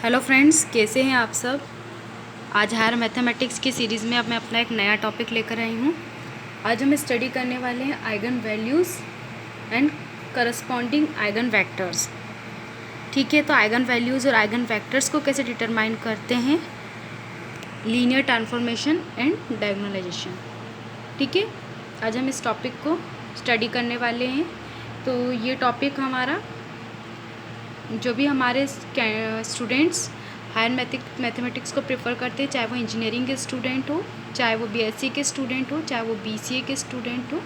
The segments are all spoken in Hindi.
हेलो फ्रेंड्स, कैसे हैं आप सब। आज हायर मैथमेटिक्स की सीरीज़ में अब मैं अपना एक नया टॉपिक लेकर आई हूँ। आज हम स्टडी करने वाले हैं eigen values and corresponding eigen vectors. ठीक है, तो आइगन वैल्यूज़ और आइगन वेक्टर्स को कैसे डिटरमाइन करते हैं, लीनियर ट्रांसफॉर्मेशन एंड डायगोनलाइजेशन। ठीक है, आज हम इस टॉपिक को स्टडी करने वाले हैं। तो ये टॉपिक हमारा जो भी हमारे स्टूडेंट्स हायर मैथमेटिक्स को प्रेफर करते हैं, चाहे वो इंजीनियरिंग के स्टूडेंट हो, चाहे वो बीएससी के स्टूडेंट हो, चाहे वो बीसीए के स्टूडेंट हो,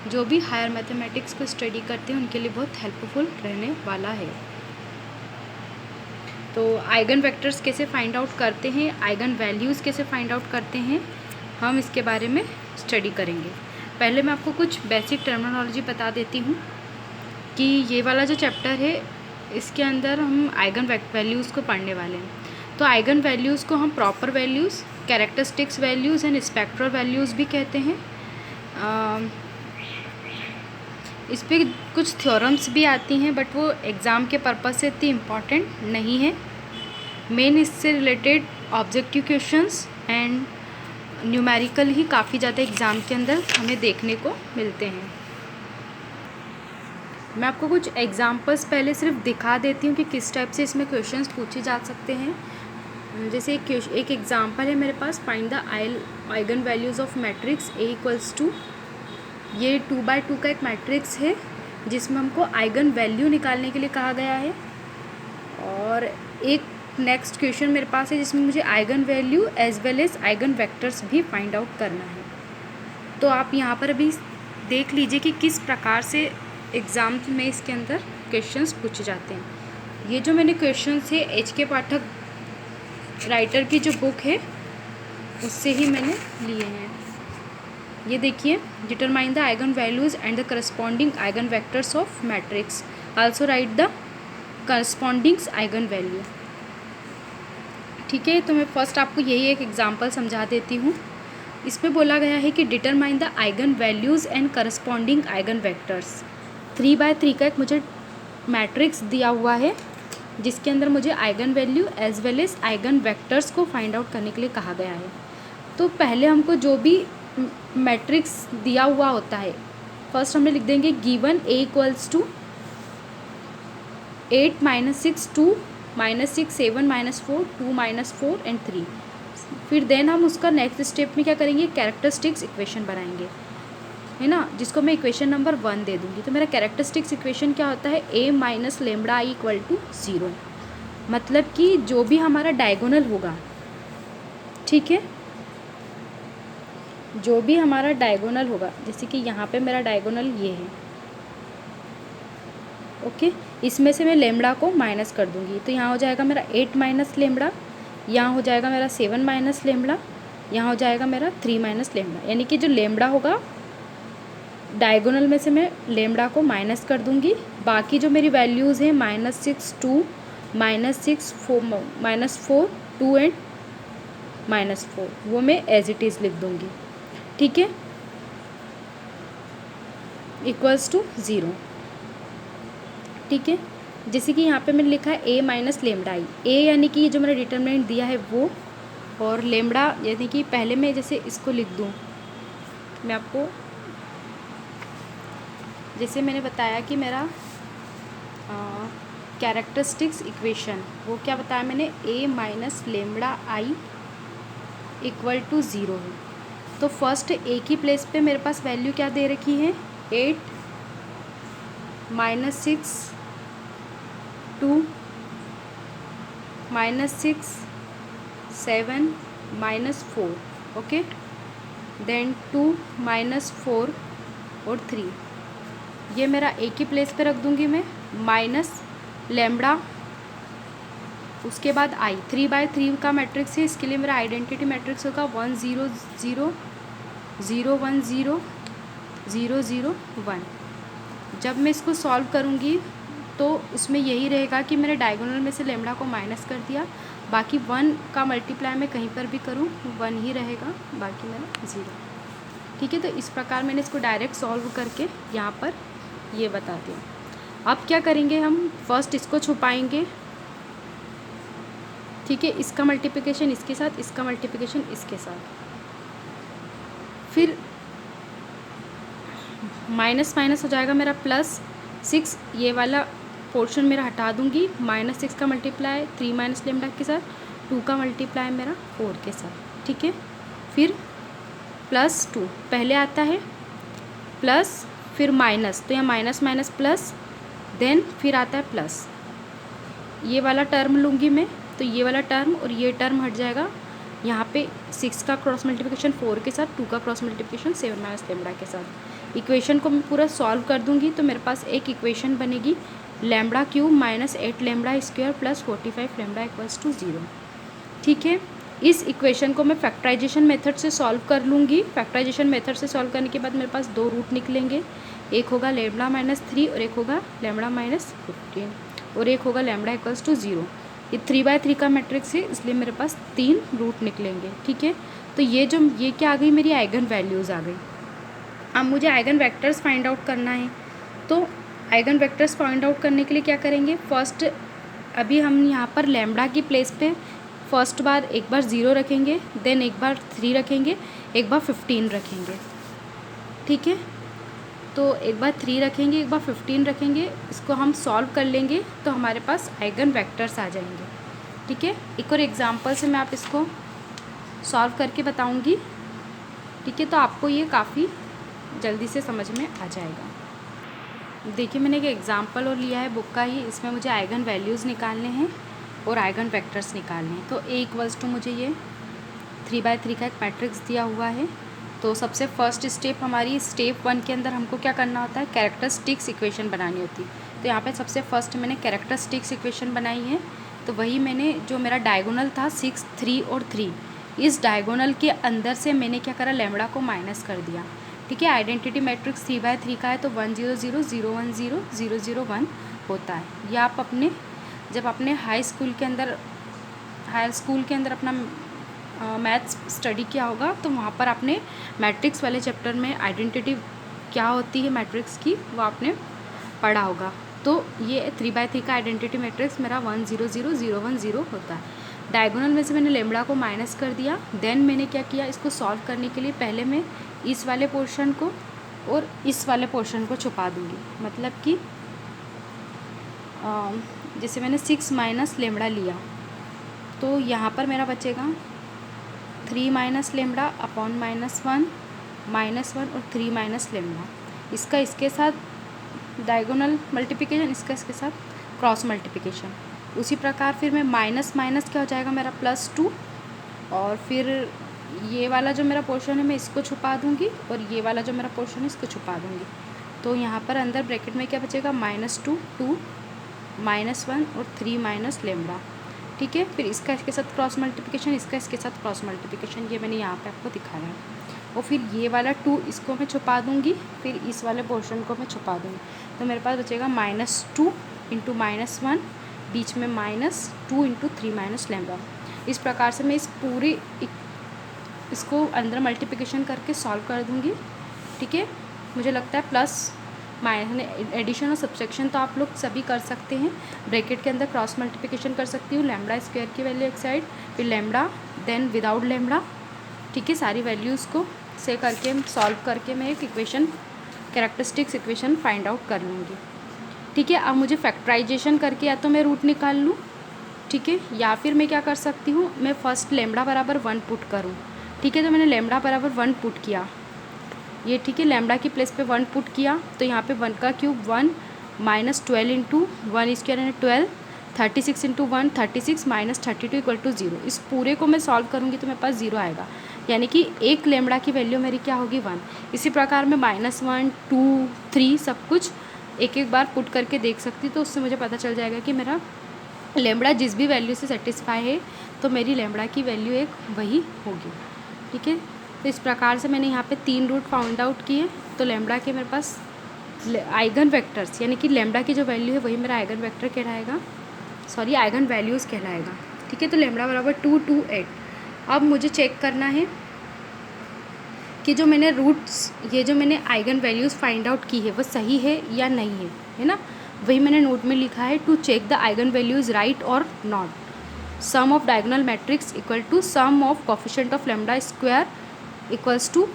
जो भी हायर मैथमेटिक्स को स्टडी करते हैं उनके लिए बहुत हेल्पफुल रहने वाला है। तो आइगन वेक्टर्स कैसे फाइंड आउट करते हैं, आइगन वैल्यूज़ कैसे फाइंड आउट करते हैं, हम इसके बारे में स्टडी करेंगे। पहले मैं आपको कुछ बेसिक टर्मिनोलॉजी बता देती हूँ कि ये वाला जो चैप्टर है इसके अंदर हम आइगन वैल्यूज़ को पढ़ने वाले हैं। तो आइगन वैल्यूज़ को हम proper values, characteristics values and spectral values भी कहते हैं। इस पर कुछ थ्योरम्स भी आती हैं, बट वो एग्ज़ाम के पर्पज़ से इतनी इम्पॉर्टेंट नहीं है। मेन इससे related objective questions and numerical ही काफ़ी ज़्यादा एग्ज़ाम के अंदर हमें देखने को मिलते हैं। मैं आपको कुछ एग्जांपल्स पहले सिर्फ दिखा देती हूँ कि किस टाइप से इसमें क्वेश्चंस पूछे जा सकते हैं। जैसे एक एग्जांपल है मेरे पास, find the eigen values of matrix A equals to. ये 2x2 का एक मैट्रिक्स है जिसमें हमको आइगन वैल्यू निकालने के लिए कहा गया है। और एक नेक्स्ट क्वेश्चन मेरे पास है जिसमें मुझे eigen value as well as eigen vectors भी फाइंड आउट करना है। तो आप यहाँ पर अभी देख लीजिए कि किस प्रकार से एग्ज़ाम में इसके अंदर क्वेश्चंस पूछे जाते हैं। ये जो मैंने क्वेश्चंस है एच.के. पाठक राइटर की जो बुक है उससे ही मैंने लिए हैं। ये देखिए, determine the eigen values and the corresponding eigen vectors of matrix, also right the corresponding eigen value. ठीक है, तो मैं फर्स्ट आपको यही एक एग्जाम्पल समझा देती हूँ। इसमें बोला गया है कि determine the eigen values and corresponding eigen vectors. 3x3 का एक मुझे मैट्रिक्स दिया हुआ है जिसके अंदर मुझे eigen value as well as eigen vectors को फाइंड आउट करने के लिए कहा गया है। तो पहले हमको जो भी मैट्रिक्स दिया हुआ होता है, फर्स्ट हमने लिख देंगे given A equals to 8 - 6 2 - 6 7 - 4 2 - 4 and 3। फिर देन हम उसका नेक्स्ट स्टेप में क्या करेंगे, कैरेक्टरिस्टिक्स इक्वेशन बनाएंगे, है ना, जिसको मैं इक्वेशन नंबर 1 दे दूँगी। तो मेरा कैरेक्टरिस्टिक्स इक्वेशन क्या होता है, a - λI = 0। मतलब कि जो भी हमारा डायगोनल होगा, ठीक है, जो भी हमारा डायगोनल होगा, जैसे कि यहाँ पे मेरा डायगोनल ये है, ओके, इसमें से मैं लेमड़ा को माइनस कर दूँगी। तो यहाँ हो जाएगा मेरा 8 - लेमड़ा, यहाँ हो जाएगा मेरा 7 - लेमड़ा, यहाँ हो जाएगा मेरा 3 - लेमड़ा। यानी कि जो लेमड़ा होगा डायगोनल में से मैं लेमड़ा को माइनस कर दूंगी। बाकी जो मेरी वैल्यूज़ हैं -6 2 -6 4 2 एंड -4, वो मैं एज इट इज़ लिख दूंगी। ठीक है, इक्वल्स टू 0। ठीक है, जैसे कि यहाँ पे मैंने लिखा है a - λI। a यानी कि जो मेरा डिटरमिनेंट दिया है वो, और लेमड़ा यानी कि पहले मैं जैसे इसको लिख दूँ, मैं आपको जैसे मैंने बताया कि मेरा कैरेक्टरिस्टिक्स इक्वेशन वो क्या बताया मैंने, a - λI = 0 है। तो फर्स्ट a की प्लेस पे मेरे पास वैल्यू क्या दे रखी है, 8 - 6 2 -6 7 -4, ओके, देन 2 -4 और 3। ये मेरा ए की प्लेस पे रख दूंगी मैं, माइनस लेमड़ा, उसके बाद आई। 3x3 का मैट्रिक्स है, इसके लिए मेरा आइडेंटिटी मैट्रिक्स होगा 1 0 0 0 1 0 0 0 1। जब मैं इसको सॉल्व करूँगी तो उसमें यही रहेगा कि मैंने डायगोनल में से लेमड़ा को माइनस कर दिया, बाकी 1 का मल्टीप्लाई मैं कहीं पर भी करूँ 1 ही रहेगा, बाकी मेरा 0। ठीक है, तो इस प्रकार मैंने इसको डायरेक्ट सॉल्व करके यहाँ पर ये बताती हूँ। अब क्या करेंगे, हम फर्स्ट इसको छुपाएंगे, ठीक है, इसका मल्टीप्लिकेशन इसके साथ, इसका मल्टीप्लिकेशन इसके साथ, फिर माइनस माइनस हो जाएगा मेरा +6, ये वाला पोर्शन मेरा हटा दूंगी, -6 का मल्टीप्लाई 3 माइनस लेमडा के साथ, 2 का मल्टीप्लाई मेरा 4 के साथ। ठीक है, फिर +2 पहले आता है प्लस फिर माइनस, तो यहाँ माइनस माइनस प्लस, देन फिर आता है प्लस, ये वाला टर्म लूँगी मैं, तो ये वाला टर्म और ये टर्म हट जाएगा। यहाँ पे 6 का क्रॉस मल्टीप्लिकेशन 4 के साथ, 2 का क्रॉस मल्टीप्लिकेशन 7 माइनस लेमडा के साथ। इक्वेशन को मैं पूरा सॉल्व कर दूंगी तो मेरे पास एक इक्वेशन बनेगी λ³ -8 λ² + 45 λ = 0। ठीक है, इस इक्वेशन को मैं फैक्टराइजेशन मेथड से सॉल्व कर लूँगी। फैक्टराइजेशन मेथड से सॉल्व करने के बाद मेरे पास 2 रूट निकलेंगे, एक होगा λ -3 और एक होगा λ -15 और एक होगा λ = 0। ये 3/3 का मैट्रिक्स है, इसलिए मेरे पास 3 रूट निकलेंगे। ठीक है, तो ये क्या आ गई, मेरी आइगन वैल्यूज़ आ गई। अब मुझे आइगन वेक्टर्स फाइंड आउट करना है, तो आइगन वेक्टर्स फाइंड आउट करने के लिए क्या करेंगे, फर्स्ट अभी हम यहाँ पर लैम्बडा की प्लेस पे फर्स्ट बार एक बार 0 रखेंगे, देन एक बार 3 रखेंगे, एक बार 15 रखेंगे। ठीक है, तो एक बार 3 रखेंगे, एक बार 15 रखेंगे, इसको हम सॉल्व कर लेंगे तो हमारे पास आइगन वेक्टर्स आ जाएंगे। ठीक है, एक और एग्जांपल से मैं आप इसको सॉल्व करके बताऊंगी। ठीक है, तो आपको ये काफ़ी जल्दी से समझ में आ जाएगा। देखिए, मैंने एक एग्जांपल और लिया है बुक का ही, इसमें मुझे आइगन वैल्यूज़ निकालने हैं और आइगन वेक्टर्स निकालने हैं। तो A = मुझे ये 3/3 का एक मैट्रिक्स दिया हुआ है। तो सबसे फर्स्ट स्टेप हमारी स्टेप 1 के अंदर हमको क्या करना होता है, कैरेक्टरिस्टिक्स इक्वेशन बनानी होती है। तो यहाँ पे सबसे फर्स्ट मैंने कैरेक्टरिस्टिक्स इक्वेशन बनाई है। तो वही मैंने जो मेरा डायगोनल था 6, 3 और 3, इस डायगोनल के अंदर से मैंने क्या करा, लैम्बडा को माइनस कर दिया। ठीक है, आइडेंटिटी मैट्रिक्स 3/3 का है तो 1 0 0 0 1 0 0 0 1 होता है। या आप जब अपने हाई स्कूल के अंदर अपना मैथ्स स्टडी किया होगा तो वहाँ पर आपने मैट्रिक्स वाले चैप्टर में आइडेंटिटी क्या होती है मैट्रिक्स की वो आपने पढ़ा होगा। तो ये 3/3 का आइडेंटिटी मैट्रिक्स मेरा 1 0 0 0 1 0 होता है। डायगोनल में से मैंने लैम्बडा को माइनस कर दिया। देन मैंने क्या किया, इसको सॉल्व करने के लिए पहले मैं इस वाले पोर्शन को और इस वाले पोर्शन को छुपा दूँगी। मतलब कि जैसे मैंने 6 माइनस लैम्बडा लिया तो यहाँ पर मेरा बचेगा 3 माइनस लैम्बडा अपॉन -1 -1 और 3 माइनस लैम्बडा। इसका इसके साथ डायगोनल मल्टीप्लिकेशन, इसका इसके साथ क्रॉस मल्टीप्लिकेशन। उसी प्रकार फिर मैं माइनस माइनस क्या हो जाएगा मेरा +2, और फिर ये वाला जो मेरा पोर्शन है मैं इसको छुपा दूँगी और ये वाला जो मेरा पोर्शन है इसको छुपा दूँगी। तो यहाँ पर अंदर ब्रैकेट में क्या बचेगा, -2 2 -1 और 3 माइनस लैम्बडा। ठीक है, फिर इसका इसके साथ क्रॉस मल्टीप्लिकेशन, इसका इसके साथ क्रॉस मल्टीप्लिकेशन, ये मैंने यहाँ पे आपको दिखाया है। और फिर ये वाला 2 इसको मैं छुपा दूँगी, फिर इस वाले पोर्शन को मैं छुपा दूँगी। तो मेरे पास बचेगा -2 × -1, बीच में -2 × 3 माइनस लैम्बडा। इस प्रकार से मैं इस पूरे इसको अंदर मल्टीप्लिकेशन करके सॉल्व कर दूँगी। ठीक है, मुझे लगता है प्लस माइनस एडिशन और सब्सट्रैक्शन तो आप लोग सभी कर सकते हैं। ब्रैकेट के अंदर क्रॉस मल्टीप्लिकेशन कर सकती हूँ, λ² की वैल्यू एक साइड, फिर लैम्बडा, देन विदाउट लैम्बडा। ठीक है, सारी वैल्यूज़ को से करके सॉल्व करके मैं एक equation, characteristics equation find out कर लूँगी। ठीक है, अब मुझे फैक्टराइजेशन करके या तो मैं रूट निकाल लूँ, ठीक है, या फिर मैं क्या कर सकती हूँ, मैं फर्स्ट लैम्बडा बराबर 1 पुट करूँ। ठीक है, तो मैंने लैम्बडा बराबर 1 पुट किया, ये ठीक है, लैम्बडा की प्लेस पे 1 पुट किया तो यहाँ पे 1 का क्यूब 1 -12 × 1² यानी 12, 36 × 1 36 -32 = 0। इस पूरे को मैं सॉल्व करूँगी तो मेरे पास 0 आएगा, यानी कि एक लैम्बडा की वैल्यू मेरी क्या होगी, 1। इसी प्रकार मैं -1 2 3 सब कुछ एक एक बार पुट करके देख सकती, तो उससे मुझे पता चल जाएगा कि मेरा लैम्बडा जिस भी वैल्यू से सेटिस्फाई है तो मेरी लैम्बडा की वैल्यू एक वही होगी। ठीक है, तो इस प्रकार से मैंने यहाँ पे 3 रूट फाउंड आउट किए। तो लैम्बडा के मेरे पास आइगन वेक्टर्स यानी कि लैम्बडा की जो वैल्यू है वही मेरा आइगन वेक्टर कहलाएगा, आइगन वैल्यूज़ कहलाएगा। ठीक है, तो लैम्बडा बराबर 2 2 8। अब मुझे चेक करना है कि जो मैंने रूट्स, ये जो मैंने आइगन वैल्यूज़ फाइंड आउट की है वो सही है या नहीं है, है ना। वही मैंने नोट में लिखा है, to check the eigen values right और not. Sum of diagonal matrix equal to sum of coefficient of lambda square equals to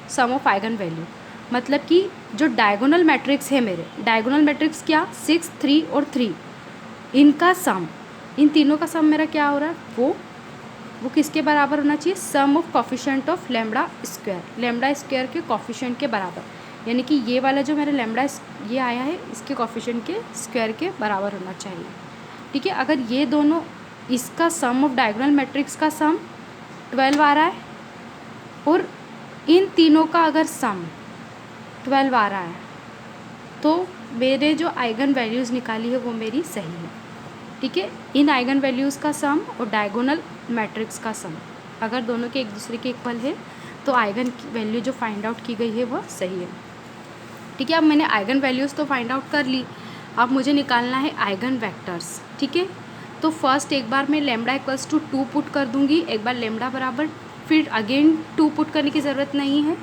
sum of eigen value. मतलब कि जो डायगोनल मैट्रिक्स है मेरे, डायगोनल मैट्रिक्स क्या 6, 3 और 3, इनका सम, इन तीनों का सम मेरा क्या हो रहा है, वो किसके बराबर होना चाहिए, sum of coefficient of lambda square के कोफिशिएंट के बराबर। यानी कि ये वाला जो मेरा लेमडा ये आया है इसके कोफिशिएंट के स्क्वायर के बराबर होना चाहिए। ठीक है, अगर ये दोनों, इसका सम ऑफ डायगोनल मैट्रिक्स का सम 12 आ रहा है और इन तीनों का अगर सम 12 आ रहा है तो मेरे जो आइगन वैल्यूज़ निकाली है वो मेरी सही है। ठीक है, इन आइगन वैल्यूज़ का सम और डायगोनल मैट्रिक्स का सम अगर दोनों के एक दूसरे के इक्वल है तो आइगन वैल्यू जो फाइंड आउट की गई है वो सही है। ठीक है, अब मैंने आइगन वैल्यूज़ तो फाइंड आउट कर ली, अब मुझे निकालना है आइगन वेक्टर्स। ठीक है, तो फर्स्ट एक बार मैं लेमडा इक्वल्स टू 2 पुट कर दूंगी, एक बार लेमडा बराबर, फिर अगेन 2 पुट करने की ज़रूरत नहीं है,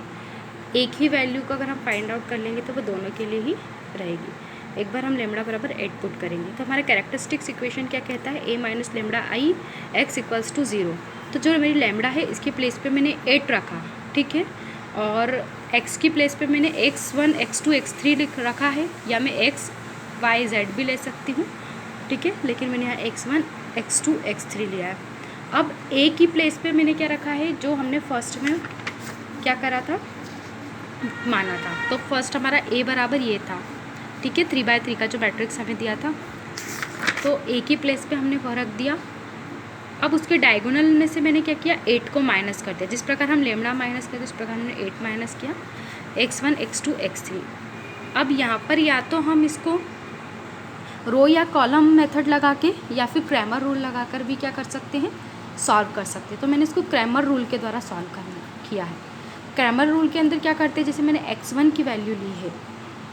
एक ही वैल्यू को अगर हम फाइंड आउट कर लेंगे तो वो दोनों के लिए ही रहेगी। एक बार हम लेमडा बराबर 8 पुट करेंगे तो हमारा कैरेक्टरिस्टिक्स इक्वेशन क्या कहता है, a minus lambda I X equals to 0। तो जो मेरी लेमडा है इसके प्लेस पे मैंने 8 रखा, ठीक है, और x की प्लेस पे मैंने x1 x2 x3 लिख रखा है, या मैं x y z भी ले सकती हूँ। ठीक है, लेकिन मैंने यहाँ x1 x2 x3 लिया है। अब a की प्लेस पे मैंने क्या रखा है, जो हमने फर्स्ट में क्या करा था, माना था। तो फर्स्ट हमारा a बराबर ये था, ठीक है, 3/3 का जो मैट्रिक्स हमें दिया था, तो a की प्लेस पे हमने वह रख दिया। अब उसके डायगोनल में से मैंने क्या किया, 8 को माइनस कर दिया। जिस प्रकार हम लेमडा माइनस करते उस प्रकार हमने 8 माइनस किया, x1 x2 x3। अब यहाँ पर या तो हम इसको रो या कॉलम मेथड लगा के या फिर क्रैमर रूल लगा कर भी क्या कर सकते हैं, सॉल्व कर सकते हैं। तो मैंने इसको क्रैमर रूल के द्वारा सॉल्व किया है। क्रैमर रूल के अंदर क्या करते हैं, जैसे मैंने x1 की वैल्यू ली है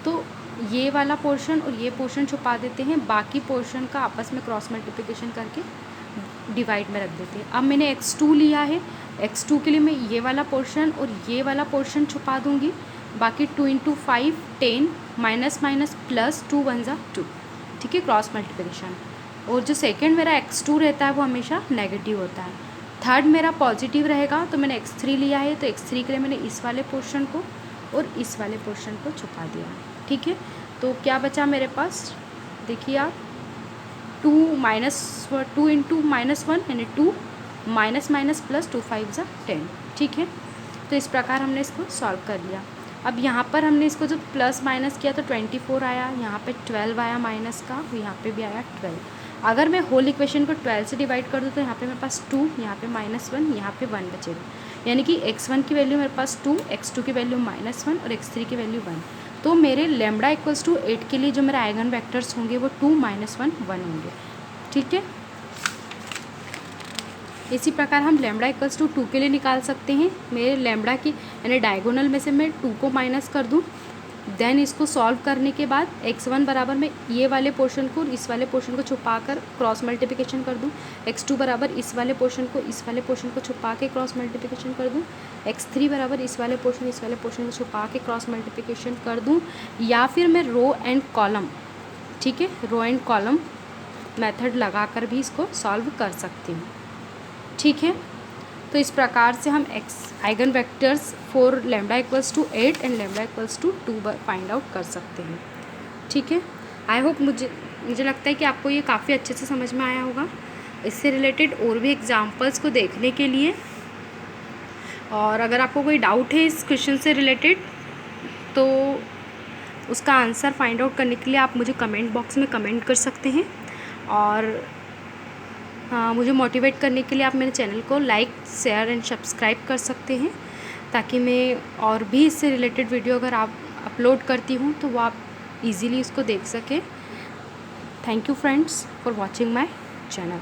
तो ये वाला पोर्शन और ये पोर्शन छुपा देते हैं, बाकी पोर्शन का आपस में क्रॉस मल्टीप्लिकेशन करके डिवाइड में रख देते हैं। अब मैंने x2 लिया है, x2 के लिए मैं ये वाला पोर्शन और ये वाला पोर्शन छुपा दूंगी, बाकी 2 × 5 10 माइनस माइनस प्लस 2 1 ज़ा 2, ठीक है, क्रॉस मल्टीप्लिकेशन। और जो सेकंड मेरा x2 रहता है वो हमेशा नेगेटिव होता है। थर्ड मेरा पॉजिटिव रहेगा, तो मैंने x3 लिया है, तो x3 के लिए मैंने इस वाले पोर्शन को और इस वाले पोर्शन को छुपा दिया है। ठीक है, तो क्या बचा मेरे पास, देखिए आप, 2 × -1 यानी 2 माइनस माइनस प्लस 2 5 ज़ा 10। ठीक है, तो इस प्रकार हमने इसको सॉल्व कर लिया। अब यहाँ पर हमने इसको जब प्लस माइनस किया तो 24 आया, यहाँ पे 12 आया माइनस का, यहाँ पे भी आया 12। अगर मैं होल इक्वेशन को 12 से डिवाइड कर दूँ तो यहाँ पे मेरे पास 2, यहाँ पे -1, यहाँ पे 1 बचेगा। यानी कि x1 की वैल्यू मेरे पास 2, x2 की वैल्यू -1 और x3 की वैल्यू 1। तो मेरे लेमडा इक्वल्स टू 8 के लिए जो मेरे आइगन वेक्टर्स होंगे वो 2 -1 1 होंगे। ठीक है, इसी प्रकार हम लेमडा इक्वल्स टू 2 के लिए निकाल सकते हैं। मेरे लेमडा की यानी डायगोनल में से मैं 2 को माइनस कर दूं, देन इसको सॉल्व करने के बाद x1 बराबर मैं ये वाले पोर्शन को इस वाले पोर्शन को छुपा कर क्रॉस मल्टीप्लिकेशन कर दूं, x2 बराबर इस वाले पोर्शन को छुपा के क्रॉस मल्टीप्लिकेशन कर दूं, x3 बराबर इस वाले पोर्शन को छुपा के क्रॉस मल्टीप्लिकेशन कर दूं, या फिर मैं रो एंड कॉलम, ठीक है, रो एंड कॉलम मेथड लगा कर भी इसको सॉल्व कर सकती हूँ। ठीक है, तो इस प्रकार से हम eigen vectors for lambda equals to 8 and lambda equals to 2 find out कर सकते हैं। ठीक है, आई होप, मुझे लगता है कि आपको ये काफ़ी अच्छे से समझ में आया होगा। इससे रिलेटेड और भी एग्जांपल्स को देखने के लिए, और अगर आपको कोई डाउट है इस क्वेश्चन से रिलेटेड तो उसका आंसर फाइंड आउट करने के लिए आप मुझे कमेंट बॉक्स में कमेंट कर सकते हैं, और मुझे मोटिवेट करने के लिए आप मेरे चैनल को लाइक शेयर एंड सब्सक्राइब कर सकते हैं, ताकि मैं और भी इससे रिलेटेड वीडियो अगर आप अपलोड करती हूँ तो वो आप इजीली इसको देख सकें। Thank you friends for watching my channel.